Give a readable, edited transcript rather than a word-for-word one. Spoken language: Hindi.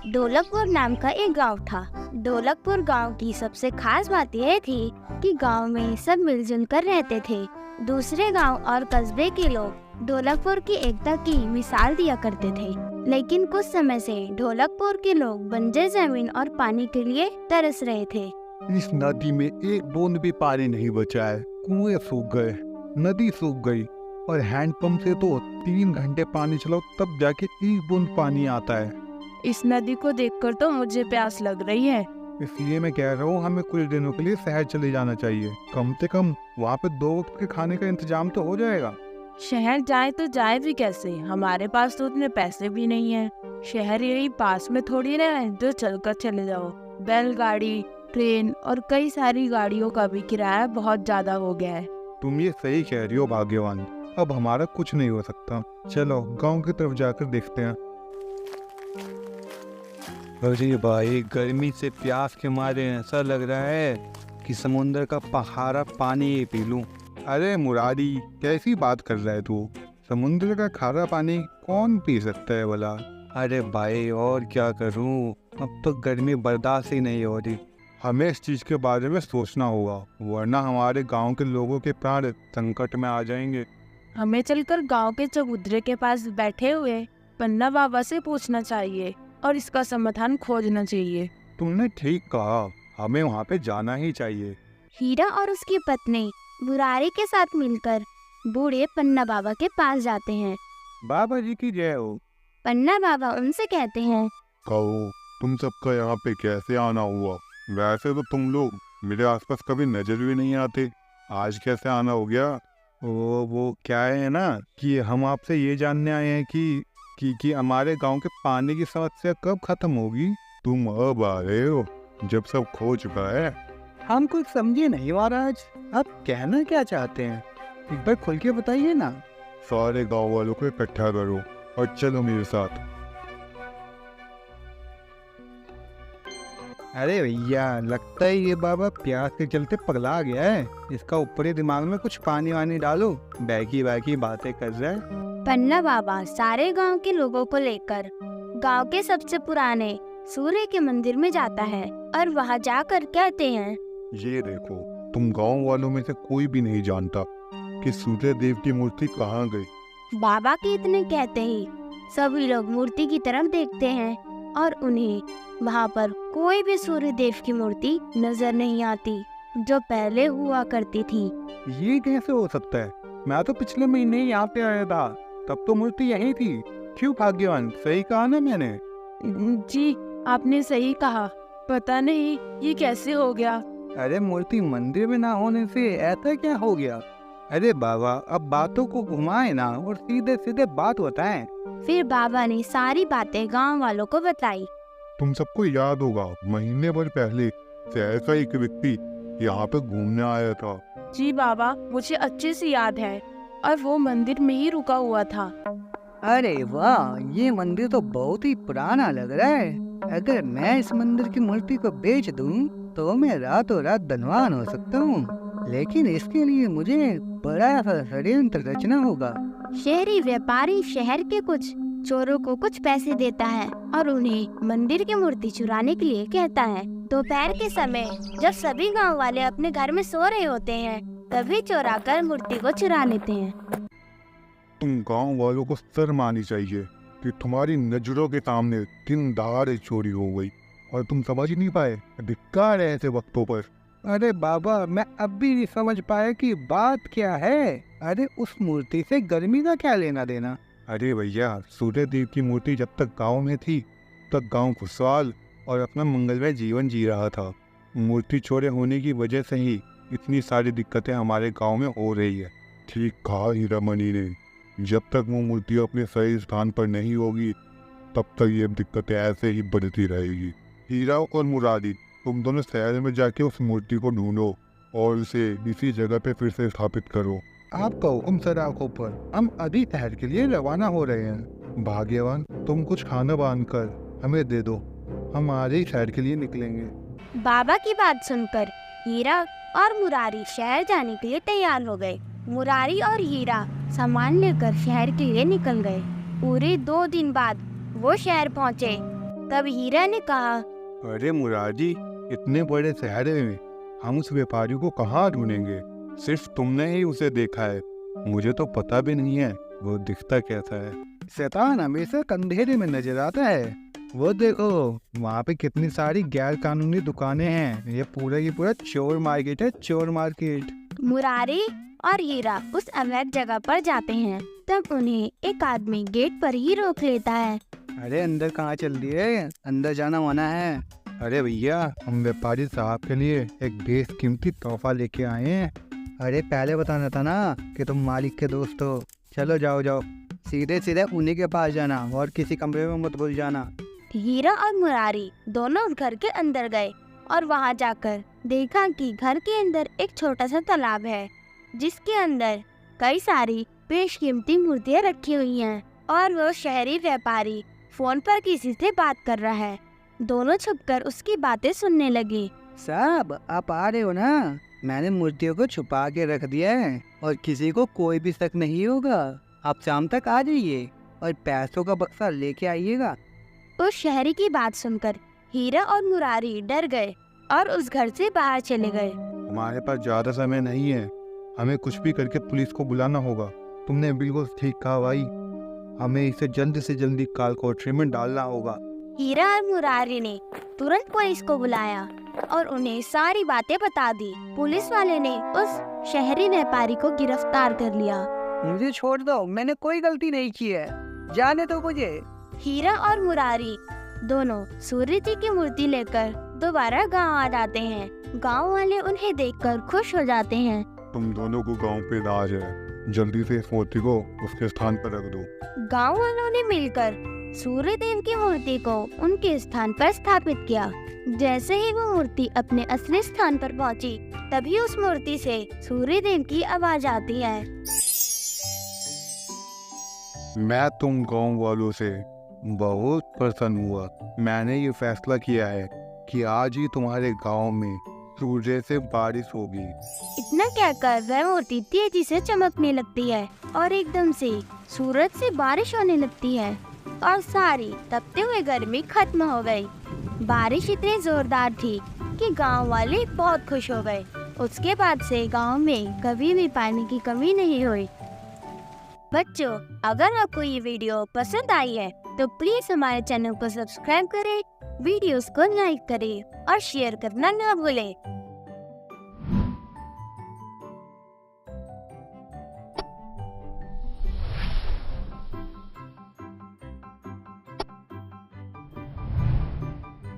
ढोलकपुर नाम का एक गांव था। ढोलकपुर गांव की सबसे खास बात यह थी कि गांव में सब मिलजुल कर रहते थे। दूसरे गांव और कस्बे के लोग ढोलकपुर की एकता की मिसाल दिया करते थे, लेकिन कुछ समय से ढोलकपुर के लोग बंजर जमीन और पानी के लिए तरस रहे थे। इस नदी में एक बूंद भी पानी नहीं बचा है। कुएं सूख गए, नदी सूख गई और हैंडपंप से तो 3 घंटे पानी चलाओ तब जाके एक बूंद पानी आता है। इस नदी को देखकर तो मुझे प्यास लग रही है। इसलिए मैं कह रहा हूँ हमें कुछ दिनों के लिए शहर चले जाना चाहिए। कम से कम वहाँ पे 2 वक्त के खाने का इंतजाम तो हो जाएगा। शहर जाए तो जाए भी कैसे? हमारे पास तो उतने पैसे भी नहीं है। शहर यही पास में थोड़ी ना है जो चलकर चले जाओ। बैलगाड़ी, ट्रेन और कई सारी गाड़ियों का भी किराया बहुत ज्यादा हो गया है। तुम ये सही कह रही हो भाग्यवान। अब हमारा कुछ नहीं हो सकता। चलो गांव की तरफ जाकर देखते हैं। अरे भाई, गर्मी से प्यास के मारे ऐसा लग रहा है कि समुद्र का खारा पानी ही पी लूं। अरे मुरारी, कैसी बात कर रहा है तू? समुद्र का खारा पानी कौन पी सकता है भला? अरे भाई, और क्या करूं, अब तो गर्मी बर्दाश्त ही नहीं हो रही। हमें इस चीज के बारे में सोचना होगा, वरना हमारे गांव के लोगों के प्राण संकट में आ जाएंगे। हमें चलकर गांव के चबूतरे के पास बैठे हुए पन्ना बाबा से पूछना चाहिए और इसका समाधान खोजना चाहिए। तुमने ठीक कहा, हमें वहाँ पे जाना ही चाहिए। हीरा और उसकी पत्नी मुरारी के साथ मिलकर बूढ़े पन्ना बाबा के पास जाते हैं। बाबा जी की जय हो। पन्ना बाबा उनसे कहते हैं, कहो, तुम सबका यहाँ पे कैसे आना हुआ? वैसे तो तुम लोग मेरे आसपास कभी नजर भी नहीं आते, आज कैसे आना हो गया? वो क्या है ना कि हम आपसे ये जानने आए हैं कि हमारे गांव के पानी की समस्या कब खत्म होगी। तुम अब आ रहे हो जब सब खो चुका है। हम कुछ समझे नहीं महाराज, आप कहना क्या चाहते हैं? एक बार खुल के बताइए ना। सारे गांव वालों को इकट्ठा करो और चलो मेरे साथ। अरे भैया, लगता है ये बाबा प्यास के चलते पगला गया है। इसका ऊपरी दिमाग में कुछ पानी वानी डालो, बैकी बातें कर रहा है। पन्ना बाबा सारे गांव के लोगों को लेकर गांव के सबसे पुराने सूर्य के मंदिर में जाता है और वहां जाकर कहते हैं, ये देखो, तुम गांव वालों में से कोई भी नहीं जानता कि सूर्य देव की मूर्ति कहाँ गई। बाबा के इतने कहते ही सभी लोग मूर्ति की तरफ देखते हैं और उन्हें वहाँ पर कोई भी सूर्य देव की मूर्ति नजर नहीं आती जो पहले हुआ करती थी। ये कैसे हो सकता है? मैं तो पिछले महीने ही यहाँ पे आया था, तब तो मूर्ति यही थी। क्यों भाग्यवान, सही कहा ना मैंने? जी, आपने सही कहा। पता नहीं ये कैसे हो गया। अरे मूर्ति मंदिर में ना होने से ऐसा क्या हो गया? अरे बाबा, अब बातों को घुमाए ना और सीधे सीधे बात बताएं। फिर बाबा ने सारी बातें गांव वालों को बताई। तुम सबको याद होगा, महीने भर पहले शहर का एक व्यक्ति यहाँ पे घूमने आया था। जी बाबा, मुझे अच्छे से याद है और वो मंदिर में ही रुका हुआ था। अरे वाह, ये मंदिर तो बहुत ही पुराना लग रहा है। अगर मैं इस मंदिर की मूर्ति को बेच दूं, तो मैं रातों रात धनवान हो सकता हूँ, लेकिन इसके लिए मुझे बड़ा सा षड्यंत्र रचना होगा। शहरी व्यापारी शहर के कुछ चोरों को कुछ पैसे देता है और उन्हें मंदिर की मूर्ति चुराने के लिए कहता है। दोपहर के समय जब सभी गांव वाले अपने घर में सो रहे होते हैं, तभी चोर आकर मूर्ति को चुरा लेते हैं। तुम गांव वालों को शर्म आनी चाहिए कि तुम्हारी नजरों के सामने दिन दहाड़े चोरी हो गई और तुम समझ ही नहीं पाए। धिक्कार है ऐसे वक्तों पर। अरे बाबा, मैं अब भी नहीं समझ पाया कि बात क्या है। अरे उस मूर्ति से गर्मी का क्या लेना देना? अरे भैया, सूर्य देव की मूर्ति जब तक गांव में थी तब गांव खुशहाल और अपना मंगलमय जीवन जी रहा था। मूर्ति चोरी होने की वजह से ही इतनी सारी दिक्कतें हमारे गांव में हो रही है। ठीक कहा हीरामणि ने, जब तक वो मूर्ति अपने सही स्थान पर नहीं होगी तब तक ये दिक्कतें ऐसे ही बढ़ती रहेगी। हीरा और मुरारी, तुम दोनों शहर में जाके उस मूर्ति को ढूंढो और उसे इसी जगह पे फिर से स्थापित करो। आपका हुक्म सर आंखों पर। हम अभी शहर के लिए रवाना हो रहे हैं। भाग्यवान, तुम कुछ खाना बांध कर हमें दे दो, हम आज ही शहर के लिए निकलेंगे। बाबा की बात सुनकर हीरा और मुरारी शहर जाने के लिए तैयार हो गए। मुरारी और हीरा सामान लेकर शहर के लिए निकल गए। पूरे 2 दिन बाद वो शहर पहुँचे। तब हीरा ने कहा, अरे मुरारी, इतने बड़े शहर में हम उस व्यापारी को कहाँ ढूंढेंगे? सिर्फ तुमने ही उसे देखा है, मुझे तो पता भी नहीं है वो दिखता कैसा है। शैतान हमेशा अंधेरे में नजर आता है। वो देखो, वहाँ पे कितनी सारी गैर कानूनी दुकानें हैं। ये पूरा की पूरा चोर मार्केट है, चोर मार्केट। मुरारी और हीरा उस अवैध जगह पर जाते हैं। तब उन्हें एक आदमी गेट पर ही रोक लेता है। अरे अंदर कहाँ चल दिए? अंदर जाना मना है। अरे भैया, हम व्यापारी साहब के लिए एक बेशकीमती तोहफा लेके आए हैं। अरे पहले बताना था ना कि तुम मालिक के दोस्त हो। चलो जाओ जाओ, सीधे सीधे उन्हीं के पास जाना और किसी कमरे में मत घुस जाना। हीरा और मुरारी दोनों उस घर के अंदर गए और वहां जाकर देखा कि घर के अंदर एक छोटा सा तालाब है, जिसके अंदर कई सारी बेशकीमती मूर्तियां रखी हुई हैं और वो शहरी व्यापारी फोन पर किसी से बात कर रहा है। दोनों छुपकर उसकी बातें सुनने लगे। साहब, आप आ रहे हो ना? मैंने मूर्तियों को छुपा के रख दिया है और किसी को कोई भी शक नहीं होगा। आप शाम तक आ जाइए और पैसों का बक्सा लेके आइएगा। उस शहरी की बात सुनकर हीरा और मुरारी डर गए और उस घर से बाहर चले गए। हमारे पास ज्यादा समय नहीं है, हमें कुछ भी करके पुलिस को बुलाना होगा। तुमने बिल्कुल ठीक कहा भाई, हमें इसे जल्द से जल्दी काल कोठरी में डालना होगा। हीरा और मुरारी ने तुरंत पुलिस को बुलाया और उन्हें सारी बातें बता दी। पुलिस वाले ने उस शहरी व्यापारी को गिरफ्तार कर लिया। मुझे छोड़ दो, मैंने कोई गलती नहीं की है, जाने दो मुझे। हीरा और मुरारी दोनों सूर्य जी की मूर्ति लेकर दोबारा गांव आ जाते हैं। गांव वाले उन्हें देखकर खुश हो जाते हैं। तुम दोनों को गांव पे नाज है, जल्दी से इस मूर्ति को उसके स्थान पर रख दो। गांव वालों ने मिलकर सूर्य देव की मूर्ति को उनके स्थान पर स्थापित किया। जैसे ही वो मूर्ति अपने असली स्थान पर पहुंची, तभी उस मूर्ति से सूर्य देव की आवाज आती है। मैं तुम गांव वालों से बहुत प्रसन्न हुआ। मैंने ये फैसला किया है कि आज ही तुम्हारे गांव में सूर्य से बारिश होगी। इतना कहकर वह मूर्ति तेजी से चमकने लगती है और एकदम से सूरज से बारिश होने लगती है और सारी तपते हुए गर्मी खत्म हो गई। बारिश इतनी जोरदार थी कि गांव वाले बहुत खुश हो गए। उसके बाद से गांव में कभी भी पानी की कमी नहीं हुई। बच्चों, अगर आपको ये वीडियो पसंद आई है तो प्लीज हमारे चैनल को सब्सक्राइब करें, वीडियोस को लाइक करें और शेयर करना ना भूलें।